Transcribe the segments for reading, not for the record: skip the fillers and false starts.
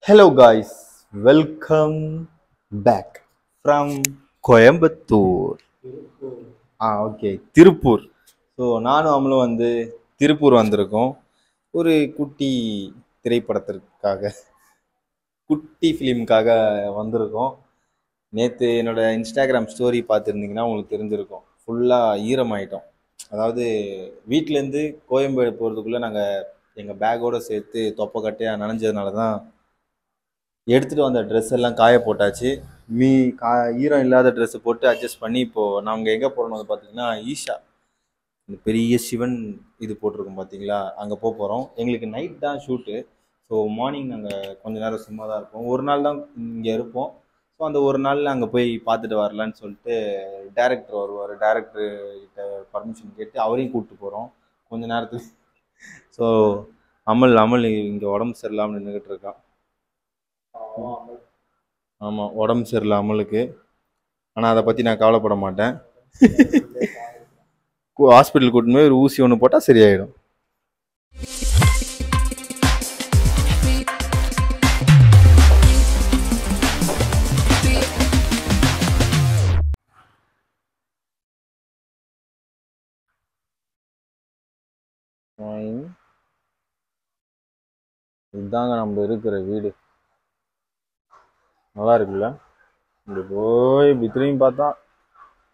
Hello guys, welcome back from Coimbatore. Okay, Tirupur. So நானும் அவங்களும் வந்து திருப்பூர் வந்திருக்கோம் ஒரு குட்டி திரைப்படத்திற்காக, குட்டி ஃபிலிமுக்காக வந்திருக்கோம். நேற்று என்னோட இன்ஸ்டாகிராம் ஸ்டோரி பார்த்துருந்தீங்கன்னா உங்களுக்கு தெரிஞ்சிருக்கும், ஃபுல்லாக ஈரமாயிட்டோம். அதாவது வீட்டிலேருந்து கோயம்பேடு போகிறதுக்குள்ளே நாங்கள் எங்கள் பேக்கோடு சேர்த்து தொப்பக்கட்டையாக நனைஞ்சதுனால தான் எடுத்துகிட்டு வந்த ட்ரெஸ் எல்லாம் காய போட்டாச்சு. ஈரம் இல்லாத ட்ரெஸ்ஸை போட்டு அட்ஜஸ்ட் பண்ணி இப்போது நாங்கள் எங்கே போகிறோம் வந்து பார்த்திங்கன்னா ஈஷா, இந்த பெரிய சிவன் இது போட்டிருக்கோம் பார்த்தீங்களா, அங்கே போகிறோம். எங்களுக்கு நைட் தான் ஷூட்டு. ஸோ மார்னிங் நாங்கள் கொஞ்சம் நேரம் சும்மா தான் இருப்போம், ஒரு நாள் தான் இங்கே இருப்போம். ஸோ அந்த ஒரு நாளில் அங்கே போய் பார்த்துட்டு வரலான்னு சொல்லிட்டு டேரக்டர் வருவார், டேரக்டர்கிட்ட பர்மிஷன் கேட்டு அவரையும் கூப்பிட்டு போகிறோம் கொஞ்ச நேரத்துக்கு. ஸோ அமல் இங்கே உடம்பு சரியில்லாமல் நின்றுக்கிட்டு இருக்கான். ஆமாம், உடம்பு சரியில்லை அமலுக்கு. ஆனால் அதை பற்றி நான் கவலைப்பட மாட்டேன். ஹாஸ்பிட்டல் கூட்டின்னு போய் ஒரு ஊசி ஒன்று போட்டால் சரியாயிடும். இதுதாங்க நம்ம இருக்கிற வீடு. நல்லா இருக்குல்ல? இப்படி போய் இப்படி திரும்பி பார்த்தா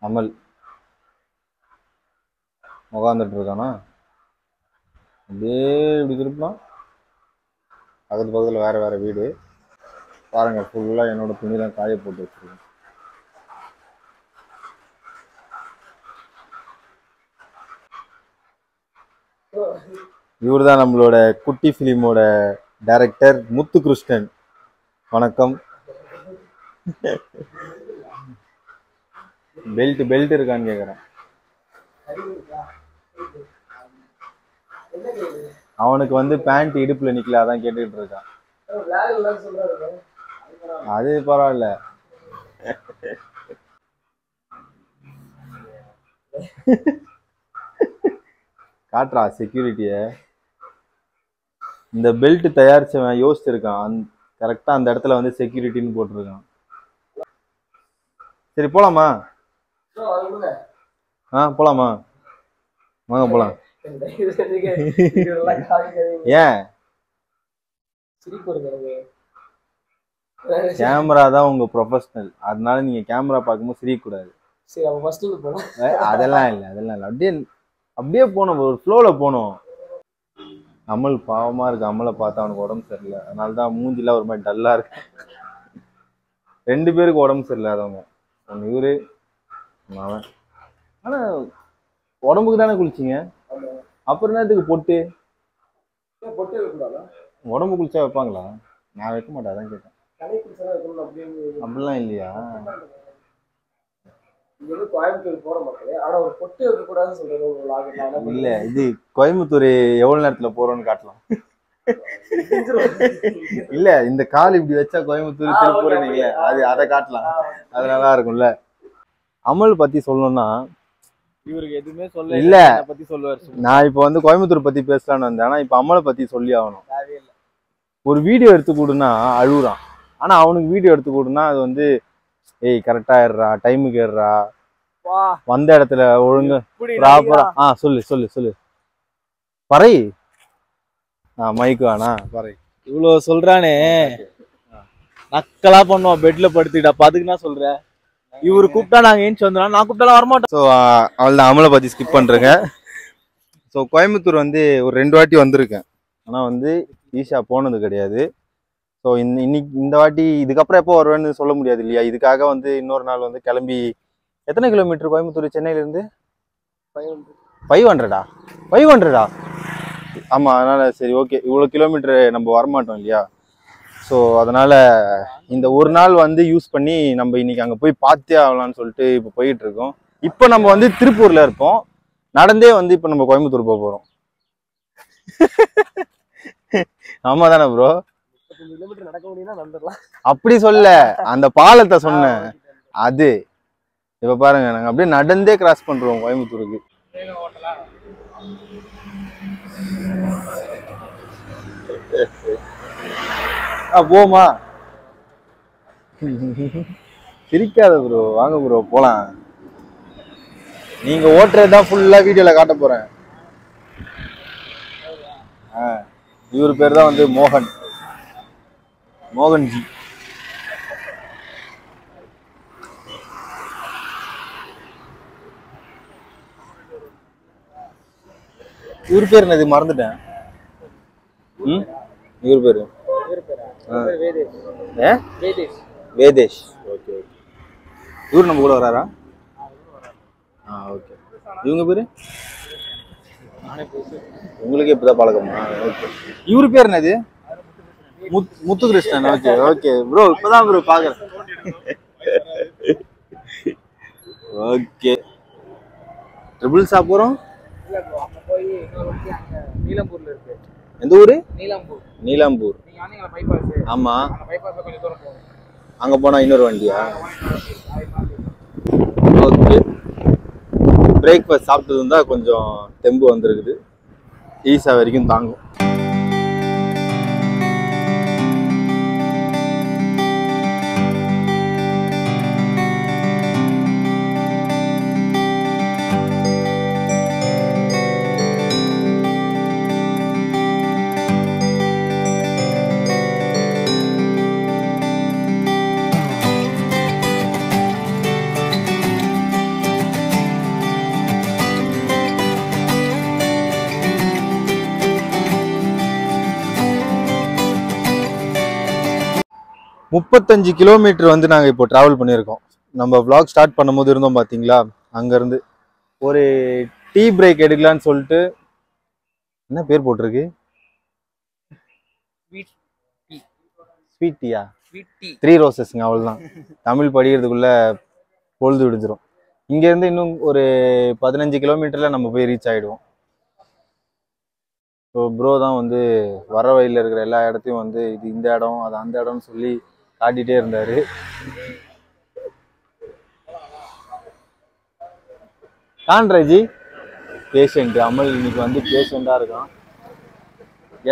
அமல் உக்காந்துட்டு இருக்கானா, அப்படியே இப்படி திருப்பலாம் பக்கத்து பக்கத்தில் வேற வேற வீடு பாருங்க. ஃபுல்லாக என்னோட துணிதான் காய போட்டு வச்சிருக்கேன். இவர் தான் நம்மளோட குட்டி ஃபிலிமோட டைரக்டர் முத்துகிருஷ்ணன். வணக்கம். பெல்ட் இருக்கான்னு கேக்குறேன். அவனுக்கு வந்து பேண்ட் இடுப்புல நிக்கல, அதான் கேட்டுக்கிட்டு இருக்கான். அது பரவாயில்ல. காட்டுறா செக்யூரிட்டிய. இந்த பெல்ட் தயாரிச்சவன் யோசிச்சிருக்கான், கரெக்டா அந்த இடத்துல வந்து செக்யூரிட்டின்னு போட்டிருக்கான். சரி போலாமா? போலாமா? வாங்க போலாம். ஏன்? கேமரா தான் உங்க ப்ரொஃபஷனல், அதனால நீங்க கேமரா பார்க்கும்போது சிரிக்க கூடாது. அதெல்லாம் இல்லை. அப்படியே போனோம், ஒரு ஃப்ளோல போனோம். அமல் பாவமா இருக்கு, அமலை பார்த்தா அவனுக்கு உடம்பு சரியில்லை, அதனாலதான் மூஞ்சிலாம் ஒரு மாதிரி டல்லா இருக்கு. 2 பேருக்கு உடம்பு சரியில்லாதவங்க, ஒன்று இவரு அவன். ஆனா உடம்புக்கு தானே குளிச்சிங்க, அப்புறம் என்னத்துக்கு பொட்டு? உடம்பு குளிச்சா வைப்பாங்களா? நான் வைக்க மாட்டேன், அதான் கேட்டேன். அப்படிலாம் இல்லையா? இல்ல, இது கோயம்புத்தூர் எவ்வளவு நேரத்துல போறோம்னு காட்டலாம். இல்ல, இந்த கால் இப்படி வச்சா கோயம்புத்தூர் திருப்பூர் நீங்க அதை காட்டலாம், அது நல்லா இருக்கும்ல. அமல் பத்தி சொல்லணும்னா இவருக்கு எதுவுமே சொல்ல இல்ல, பத்தி சொல்லுவார். நான் இப்ப வந்து கோயம்புத்தூர் பத்தி பேசலான்னு வந்தேன், ஆனா இப்ப அமலை பத்தி சொல்லி ஆகணும். ஒரு வீடியோ எடுத்து கொடுனா அழுகுறான், ஆனா அவனுக்கு வீடியோ எடுத்து கொடுனா அது வந்து ஏய் கரெக்டா ஏறுறா, டைமுக்கு ஏறுறா, வந்த இடத்துல ஒழுங்கு ப்ராப்பரா. சொல்லு பறை. மைக்கு வேணா பறை. இவ்வளவு சொல்றானே, நக்கலா பண்ணுவான் பெட்ல படுத்துக்கிட்டா. அதுக்கு என்ன சொல்ற? இவரு கூப்பிட்டா நாங்க ஏஞ்சி வந்துடும், நான் கூப்பிட்டாலும் வரமாட்டோம். ஸோ அவள்தான் அமலை பத்தி ஸ்கிப் பண்றேங்க. ஸோ கோயம்புத்தூர் வந்து ஒரு 2 வாட்டி வந்திருக்கேன், ஆனா வந்து ஈஷா போனது கிடையாது. ஸோ இன்னைக்கு இந்த வாட்டி இதுக்கப்புறம் எப்போ வருவேன்னு சொல்ல முடியாது இல்லையா, இதுக்காக வந்து இன்னொரு நாள் வந்து கிளம்பி. எத்தனை கிலோமீட்டர் கோயம்புத்தூர் சென்னையில இருந்து? 500 ஆமா, அதனால சரி ஓகே, இவ்வளவு கிலோமீட்டர் நம்ம வரமாட்டோம் இல்லையா. ஸோ அதனால இந்த ஒரு நாள் வந்து யூஸ் பண்ணி நம்ம இன்னைக்கு அங்கே போய் பார்த்தே ஆகலாம்னு சொல்லிட்டு இப்போ போயிட்டு இருக்கோம். இப்போ நம்ம வந்து திருப்பூர்ல இருப்போம், நடந்தே வந்து இப்போ நம்ம கோயம்புத்தூர் போக போறோம். ஆமா தானே ப்ரோ? அப்படி சொல்ல, அந்த பாலத்தை சொன்னேன். அது இப்ப பாருங்க, நாங்க அப்படியே நடந்தே கிராஸ் பண்றோம் கோயம்புத்தூருக்கு. போமா. சிரிக்காத ப்ரோ, வாங்க ப்ரோ போலாம். நீங்க ஓட்டுறதுதான் ஃபுல்லா வீடியோல காட்ட போறேன். இவரு பேர் தான் வந்து மோகன்ஜி. இவர் பேர் என்னது மறந்துட்டேன். இவர் பேரு வேதேஷ். Okay okay. இவர் நம்ம கூட வராரா? ஓகே. இவங்க பேரு உங்களுக்கு இப்பதான் பழக்கமா? ஓகே. இவரு பேர் என்னது? முத்துகிருஷ்ணன். ஓகே ஓகே ப்ரோ, இப்பதான் ப்ரோ பாக்குறேன். ஓகே. ட்ரிபிள் சாப்பிடுறோம். எந்த ஊரு? நீலாம்பூர். ஆமா. அங்க போனா இன்னொரு வண்டியா? ஓகே. பிரேக்ஃபாஸ்ட் சாப்பிட்டது இருந்தா கொஞ்சம் தெம்பு வந்திருக்குது. ஈசா வரைக்கும் தாங்கும். முப்பத்தஞ்சு கிலோமீட்டர் வந்து நாங்கள் இப்போ ட்ராவல் பண்ணியிருக்கோம். நம்ம vlog ஸ்டார்ட் பண்ணும்போது இருந்தோம் பார்த்தீங்களா, அங்கேருந்து ஒரு டீ பிரேக் எடுக்கலான்னு சொல்லிட்டு, என்ன பேர் போட்டிருக்கு? ஸ்வீட் டீயா? 3 ரோசஸ்ங்க, அவ்வளோதான். தமிழ் படிக்கிறதுக்குள்ள பொழுது விடுஞ்சிரும். இங்கேருந்து இன்னும் ஒரு 15 கிலோமீட்டரில் நம்ம போய் ரீச் ஆகிடுவோம். ஸோ ப்ரோ தான் வந்து வர வழியில் இருக்கிற எல்லா இடத்தையும் வந்து இது இந்த இடம் அது அந்த இடம்னு சொல்லி காட்டிகிட்டே இருந்தார். காண்ராஜி பேஷண்ட் அமல் இன்னைக்கு வந்து பேஷண்டாக இருக்கான்.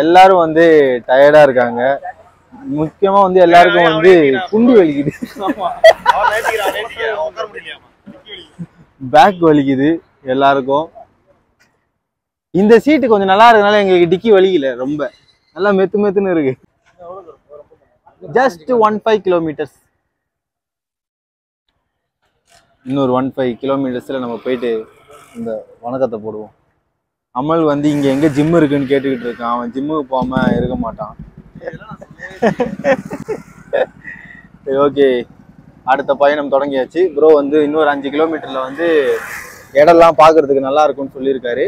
எல்லாரும் வந்து டயர்டாக இருக்காங்க. முக்கியமாக வந்து எல்லாருக்கும் வந்து குண்டி வலிக்குது, பேக் வலிக்குது எல்லாருக்கும். இந்த சீட்டு கொஞ்சம் நல்லா இருக்கனால எங்களுக்கு டிக்கி வலிக்கல, ரொம்ப நல்லா மெத்துன்னு இருக்கு. Just 15 kilometres. இன்னொரு 15 கிலோமீட்டர்ஸ்ல நம்ம போயிட்டு இந்த வணக்கத்தை போடுவோம். அமல் வந்து இங்க எங்க ஜிம் இருக்குன்னு கேட்டுக்கிட்டு இருக்கான். அவன் ஜிம்முக்கு போகாம இருக்க மாட்டான். ஓகே, அடுத்த பயணம் தொடங்கியாச்சு. ப்ரோ வந்து இன்னொரு 5 கிலோமீட்டர்ல வந்து இடம்லாம் பார்க்கறதுக்கு நல்லா இருக்கும்னு சொல்லியிருக்காரு.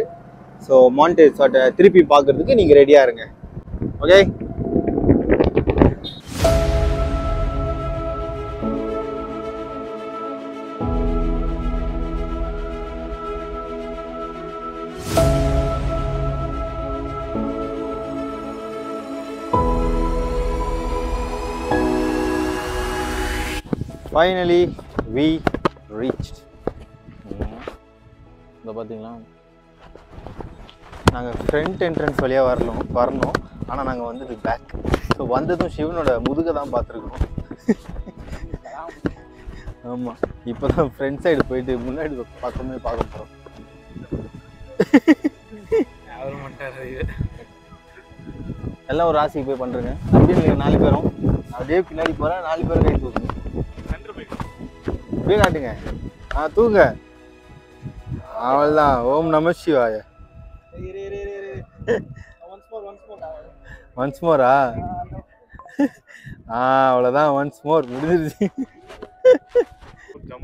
ஸோ மாண்டேஜ் ஷாட்டை திருப்பி பார்க்கறதுக்கு நீங்க ரெடியா இருங்க. ஓகே. Finally we reached. இதை பார்த்தீங்களா, நாங்கள் ஃப்ரண்ட் என்ட்ரன்ஸ் வழியாக வரணும். ஆனால் நாங்கள் வந்தது பேக். ஸோ வந்ததும் சிவனோட முதுகை தான் பார்த்துருக்கோம். ஆமாம், இப்போ தான் ஃப்ரண்ட் சைடு போயிட்டு முன்னாடி பக்கமே பார்க்க போகிறோம். எல்லாம் ஒரு ராசிக்கு போய் பண்ணுறேங்க. அப்படின்னு நீங்கள் 4 பேரும் அப்படியே பின்னாடி போகிறேன். 4 பேரும் கை தூக்குங்க, அப்படியே காட்டுங்க. தூங்க. அவள்தான். ஓம் நம சிவாய. ஒன்ஸ் மோரா? அவ்வளோதான், ஒன்ஸ் மோர் முடிஞ்சிருச்சு.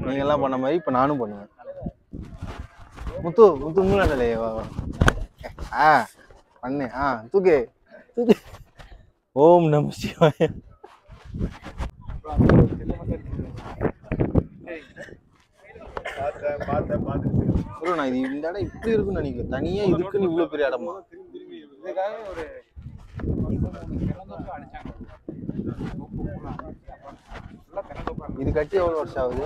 நீங்க எல்லாம் பண்ண மாதிரி இப்போ நானும் பண்ணுவேன். முத்து மூணாண்டலே பண்ணு. தூக்கு. ஓம் நம சிவாய. நான் இது இந்த இடம் இப்படி இருக்குன்னு நினைக்கிறேன். தனியா இருக்குன்னு இவ்வளவு பெரிய இடமா? இது கட்டி எவ்வளவு வருஷம் ஆகுது?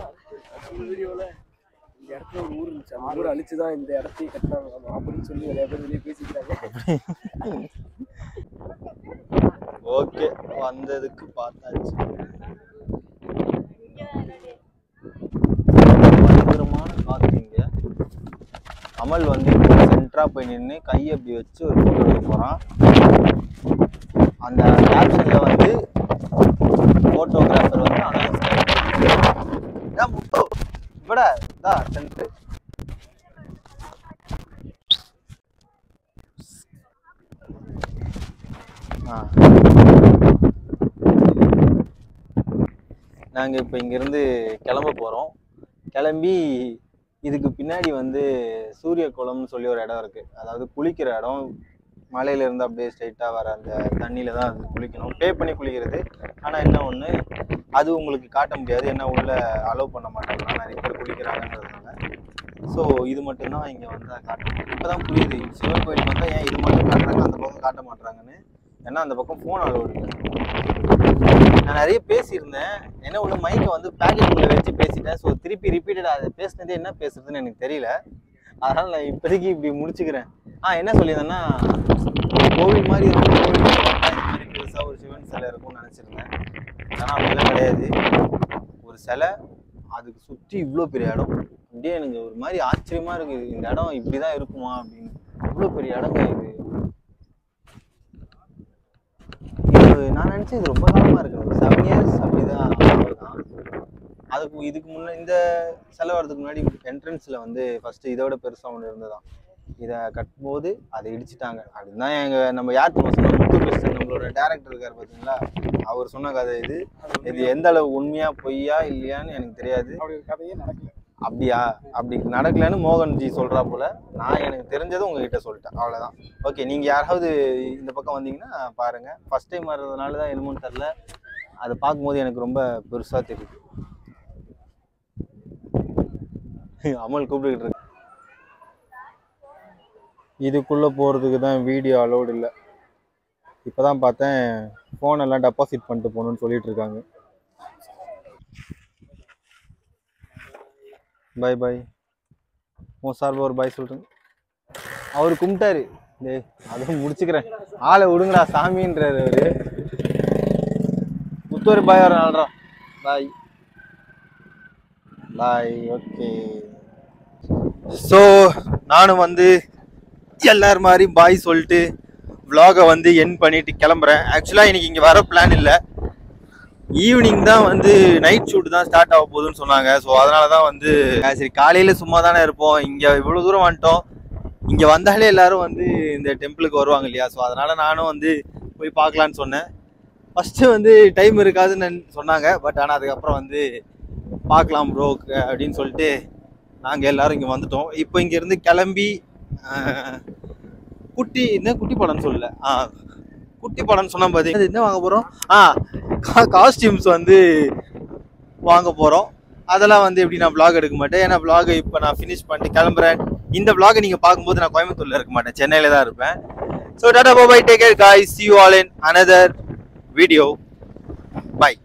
இடத்துல ஒரு ஊர் இருந்துச்சு, அந்த ஊரை அழிச்சுதான் இந்த இடத்தையும் கட்டினாங்க அப்படின்னு சொல்லி நிறைய பேர் வெளியே பேசிக்கிறாங்க. ஓகே, வந்ததுக்கு பார்த்தாச்சு. பயங்கரமான காத்து இங்க. அமல் வந்து சென்டரா போய் நின்று கையை அப்படி வச்சு ஒரு போட்டோ எடுக்க போறான். அந்த கேப்ஷன்ல வந்து போட்டோகிராஃபர் வந்து முட்டோ இவட தான் சென்டர். நாங்கள் இப்போ இங்கேருந்து கிளம்ப போகிறோம். கிளம்பி இதுக்கு பின்னாடி வந்து சூரிய குளம்னு சொல்லி ஒரு இடம் இருக்குது. அதாவது குளிக்கிற இடம். மலையிலேருந்து அப்படியே ஸ்ட்ரைட்டாக வர அந்த தண்ணியில் தான் அது குளிக்கணும். பே பண்ணி குளிக்கிறது. ஆனால் என்ன ஒன்று, அது உங்களுக்கு காட்ட முடியாது. என்ன உள்ள அலோவ் பண்ண மாட்டாங்க, நிறைய பேர் குளிக்கிறாங்கன்றதுனால. ஸோ இது மட்டும்தான் இங்கே வந்து காட்டணும். இப்போ தான் புரியுது சிவன் கோயிலுக்கு வந்தால் ஏன் இது மட்டும் காட்டுறாங்க, அந்த பக்கம் காட்ட மாட்டுறாங்கன்னு. ஏன்னா அந்த பக்கம் ஃபோன் அலோவ் இல்லை. நான் நிறைய பேசியிருந்தேன். என்ன ஒன்று, மைக்கை வந்து பேக்கெட்டுக்குள்ளே வச்சு பேசிட்டேன். ஸோ திருப்பி ரிப்பீட்டடாக அதை பேசினதே என்ன பேசுறதுன்னு எனக்கு தெரியல. அதனால் நான் இப்போதைக்கு இப்படி முடிச்சுக்கிறேன். என்ன சொல்லியிருந்தேன்னா, கோவில் மாதிரி இருக்கும், கோவில் மாதிரி பெருசாக ஒரு சிவன் சிலை இருக்கும்னு நினச்சிருந்தேன். ஆனால் அப்படிலாம் கிடையாது. ஒரு சிலை, அதுக்கு சுற்றி இவ்வளோ பெரிய இடம். அப்படியே எனக்கு ஒரு மாதிரி ஆச்சரியமாக இருக்குது. இந்த இடம் இப்படி தான் இருக்குமா அப்படின்னு. இவ்வளோ பெரிய இடங்க இது. நான் நினச்சேன் இது ரொம்ப காலமாக இருக்குது, ஒரு 7 years அப்படிதான். அதுக்கு இதுக்கு முன்னே இந்த செலவு வரதுக்கு முன்னாடி என்ட்ரன்ஸில் வந்து ஃபஸ்ட்டு இதோட பெருசாக ஒன்று இருந்ததான். இதை கட்டும்போது அதை இடிச்சிட்டாங்க அப்படின்னு தான் நம்ம யார் சொன்னோம், முத்துகிருஷ்ணன் நம்மளோட டேரக்டர் இருக்கார் பார்த்தீங்களா, அவர் சொன்ன கதை இது. இது எந்த அளவு உண்மையா பொய்யா இல்லையான்னு எனக்கு தெரியாது. கதையே நடக்கல. அப்படியா? அப்படி நடக்கலன்னு மோகன்ஜி சொல்கிறா போல. நான் எனக்கு தெரிஞ்சதை உங்ககிட்ட சொல்லிட்டேன், அவ்வளோதான். ஓகே, நீங்கள் யாராவது இந்த பக்கம் வந்தீங்கன்னா பாருங்கள். ஃபஸ்ட் டைம் வர்றதுனால தான் என்னமோன்னு தெரில, அதை பார்க்கும்போது எனக்கு ரொம்ப பெருசாக தெரியுது. அமல் கூப்பிட்டுக்கிட்டு இருக்கு. இதுக்குள்ளே போகிறதுக்கு தான் வீடியோ அலோடு இல்லை. இப்போ தான் பார்த்தேன், ஃபோனெல்லாம் டெபாசிட் பண்ணிட்டு போகணுன்னு சொல்லிட்டு இருக்காங்க. பாய் பாய். உன் சார்பாக ஒரு பாய் சொல்கிறேன். அவர் கும்பிட்டாரு. டேய், அதுவும் முடிச்சுக்கிறேன், ஆளை விடுங்கடா சாமின்றாரு அவரு. முத்தூர் பாய் வர நாள்ரா. பாய் பாய். ஓகே, ஸோ நானும் வந்து எல்லாரும் மாதிரி பாய் சொல்லிட்டு vlog-ஐ வந்து எண்ட் பண்ணிட்டு கிளம்புறேன். ஆக்சுவலாக இன்னைக்கு இங்கே வர பிளான் இல்லை. ஈவினிங் தான் வந்து நைட் ஷூட் தான் ஸ்டார்ட் ஆக போகுதுன்னு சொன்னாங்க. ஸோ அதனால தான் வந்து சரி காலையில் சும்மா தானே இருப்போம், இங்கே இவ்வளோ தூரம் வந்துட்டோம், இங்கே வந்தாலே எல்லாரும் வந்து இந்த டெம்பிளுக்கு வருவாங்க இல்லையா. ஸோ அதனால நானும் வந்து போய் பார்க்கலான்னு சொன்னேன். ஃபஸ்ட்டு வந்து டைம் இருக்காதுன்னு சொன்னாங்க. பட் ஆனால் அதுக்கப்புறம் வந்து பார்க்கலாம் ப்ரோ அப்படின்னு சொல்லிட்டு நாங்கள் எல்லோரும் இங்கே வந்துட்டோம். இப்போ இங்கேருந்து கிளம்பி குட்டி படம்னு சொல்லல, குட்டி படம்னு சொன்னால் பார்த்தீங்கன்னா என்ன வாங்க போகிறோம், காஸ்டியூம்ஸ் வந்து வாங்க போகிறோம். அதெல்லாம் வந்து எப்படி நான் vlog எடுக்க மாட்டேன். ஏன்னா vlog இப்போ நான் ஃபினிஷ் பண்ணிட்டு கிளம்புறேன். இந்த vlog நீங்கள் பார்க்கும்போது நான் கோயம்புத்தூரில் இருக்க மாட்டேன், சென்னையில் தான் இருப்பேன். So Tata bye, take care guys, see you all in another video. Bye.